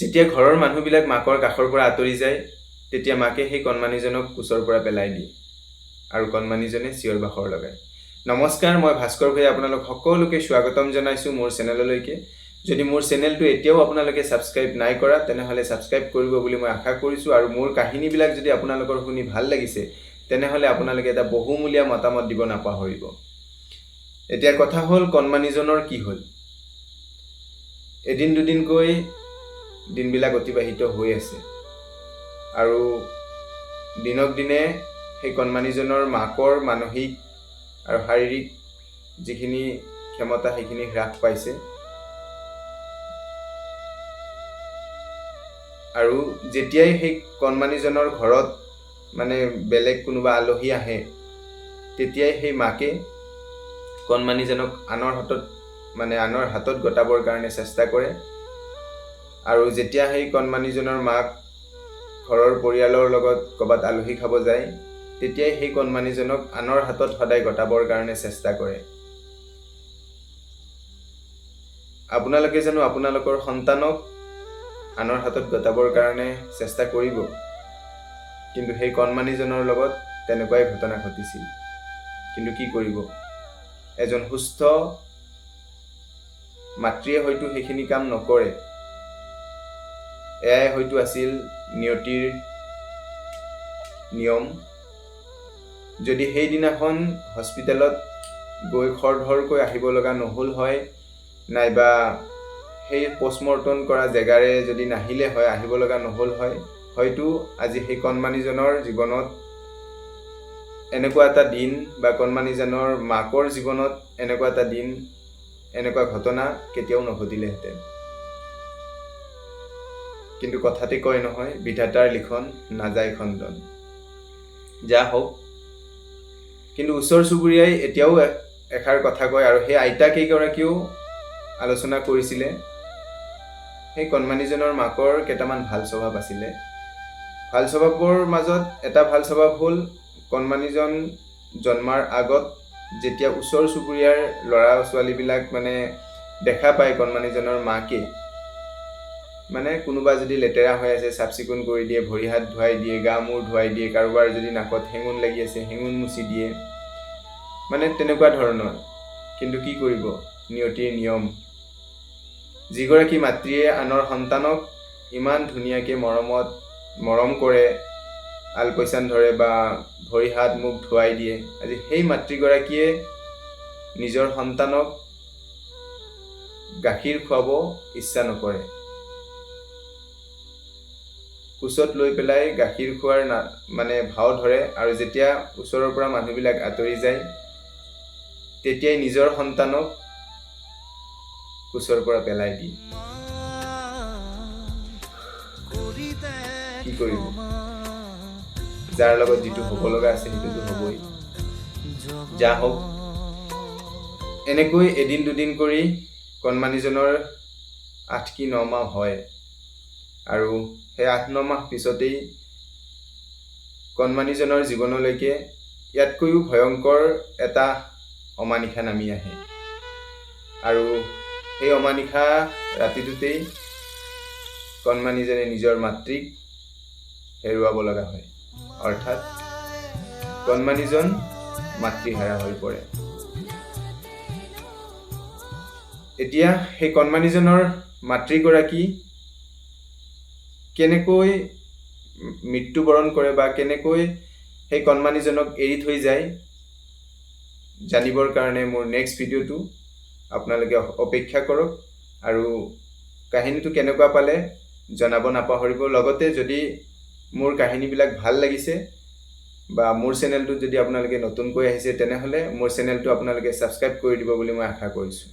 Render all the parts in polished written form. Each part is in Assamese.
যেতিয়া ঘৰৰ মানুহবিলাক মাকৰ কাষৰ পৰা আঁতৰি যায় তেতিয়া মাকে সেই কণমানিজনক কোচৰ পৰা পেলাই দিয়ে আৰু কণমানিজনে চিঞৰ বাখৰ লগায়। নমস্কাৰ, মই ভাস্কৰ ভাই আপোনালোক সকলোকে স্বাগতম জনাইছোঁ মোৰ চেনেললৈকে। যদি মোৰ চেনেলটো এতিয়াও আপোনালোকে ছাবস্ক্ৰাইব নাই কৰা তেনেহ'লে ছাবস্ক্ৰাইব কৰিব বুলি মই আশা কৰিছোঁ আৰু মোৰ কাহিনীবিলাক যদি আপোনালোকৰ শুনি ভাল লাগিছে তেনেহ'লে আপোনালোকে এটা বহুমূলীয়া মতামত দিব নাপাহৰিব। এতিয়া কথা হ'ল কণমানিজনৰ কি হ'ল। এদিন দুদিনকৈ দিনবিলাক অতিবাহিত হৈ আছে আৰু দিনক দিনে সেই কণমানিজনৰ মাকৰ মানসিক আৰু শাৰীৰিক যিখিনি ক্ষমতা সেইখিনি হ্ৰাস পাইছে আৰু যেতিয়াই সেই কণমানিজনৰ ঘৰত বেলেগ কোনোবা আলহী আহে তেতিয়াই সেই মাকে কণমানিজনক আনৰ হাতত গতাবৰ কাৰণে চেষ্টা কৰে আৰু যেতিয়া সেই কণমানিজনৰ মাক ঘৰৰ পৰিয়ালৰ লগত ক'ৰবাত আলহী খাব যায় তেতিয়াই সেই কণমানিজনক আনৰ হাতত সদায় গতাবৰ কাৰণে চেষ্টা কৰে। আপোনালোকে জানো আপোনালোকৰ সন্তানক আনৰ হাতত গতাবৰ কাৰণে চেষ্টা কৰিব? কিন্তু সেই কণমানিজনৰ লগত তেনেকুৱাই ঘটনা ঘটিছিল। কিন্তু কি কৰিব, এজন সুস্থ মাতৃয়ে হয়তো সেইখিনি কাম নকৰে। এয়াই হয়তো আছিল নিয়তিৰ নিয়ম। যদি সেইদিনাখন হস্পিটেলত গৈ খৰধৰকৈ আহিব লগা নহ'ল হয়, নাইবা সেই পষ্টমৰ্টম কৰা জেগাৰে যদি নাহিলে হয়, আহিব লগা নহ'ল হয়, হয়তো আজি সেই কণমানিজনৰ জীৱনত এনেকুৱা এটা দিন বা কণমানিজনৰ মাকৰ জীৱনত এনেকুৱা এটা দিন, এনেকুৱা ঘটনা কেতিয়াও নঘটিলেহেঁতেন। কিন্তু কথাতে কয় নহয়, বিধাতাৰ লিখন নাযায় খণ্ডন। যা হওক, কিন্তু ওচৰ চুবুৰীয়াই এতিয়াও এষাৰ কথা কয় আৰু সেই আইতা কেইগৰাকীও আলোচনা কৰিছিলে। সেই কণমানিজনৰ মাকৰ কেইটামান ভাল স্বভাৱ আছিলে। ভাল স্বভাৱৰ মাজত এটা ভাল স্বভাৱ হ'ল কণমানিজন জন্মাৰ আগত যেতিয়া ওচৰ চুবুৰীয়াৰ ল'ৰা ছোৱালীবিলাক দেখা পায় কণমানিজনৰ মাকে কোনোবা যদি লেতেৰা হৈ আছে চাফ চিকুণ কৰি দিয়ে, ভৰি হাত ধুৱাই দিয়ে, গা মূৰ ধুৱাই দিয়ে, কাৰোবাৰ যদি নাকত হেঙুন লাগি আছে হেঙুন মুচি দিয়ে, তেনেকুৱা ধৰণৰ। কিন্তু কি কৰিব, নিয়তিৰ নিয়ম। যিগৰাকী মাতৃয়ে আনৰ সন্তানক ইমান ধুনীয়াকৈ মৰম কৰে, আলপৈচান ধৰে বা ভৰি হাত মুখ ধুৱাই দিয়ে, আজি সেই মাতৃগৰাকীয়ে নিজৰ সন্তানক গাখীৰ খুৱাব ইচ্ছা নকৰে। কোচত লৈ পেলাই গাখীৰ খোৱাৰ ভাও ধৰে আৰু যেতিয়া ওচৰৰ পৰা মানুহবিলাক আঁতৰি যায় তেতিয়াই নিজৰ সন্তানক কোচৰ পৰা পেলাই দিয়ে। কি কৰিব, যাৰ লগত যিটো হ'ব লগা আছে সেইটোতো হ'বই। যা হওক, এনেকৈ এদিন দুদিন কৰি কণমানিজনৰ 8 কি 9 মাহ হয় আৰু সেই 8-9 মাহ পিছতেই কণমানিজনৰ জীৱনলৈকে ইয়াতকৈও ভয়ংকৰ এটা অমানিশা নামি আহে আৰু সেই অমানিশা ৰাতিটোতেই কণমানিজনে নিজৰ মাতৃক হেৰুৱাব লগা হয়, অৰ্থাৎ কণমানিজন মাতৃহাৰা হৈ পৰে। এতিয়া সেই কণমানিজনৰ মাতৃগৰাকী কেনেকৈ মৃত্যুবৰণ কৰে বা কেনেকৈ সেই কণমানিজনক এৰি থৈ যায় জানিবৰ কাৰণে মোৰ নেক্সট ভিডিঅ'টো আপোনালোকে অপেক্ষা কৰক আৰু কাহিনীটো কেনেকুৱা পালে জনাব নাপাহৰিব। লগতে যদি মোৰ কাহিনীবিলাক ভাল লাগিছে বা মোৰ চেনেলটোত যদি আপোনালোকে নতুনকৈ আহিছে তেনেহ'লে মোৰ চেনেলটো আপোনালোকে ছাবস্ক্ৰাইব কৰি দিব বুলি মই আশা কৰিছোঁ।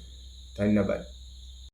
ধন্যবাদ।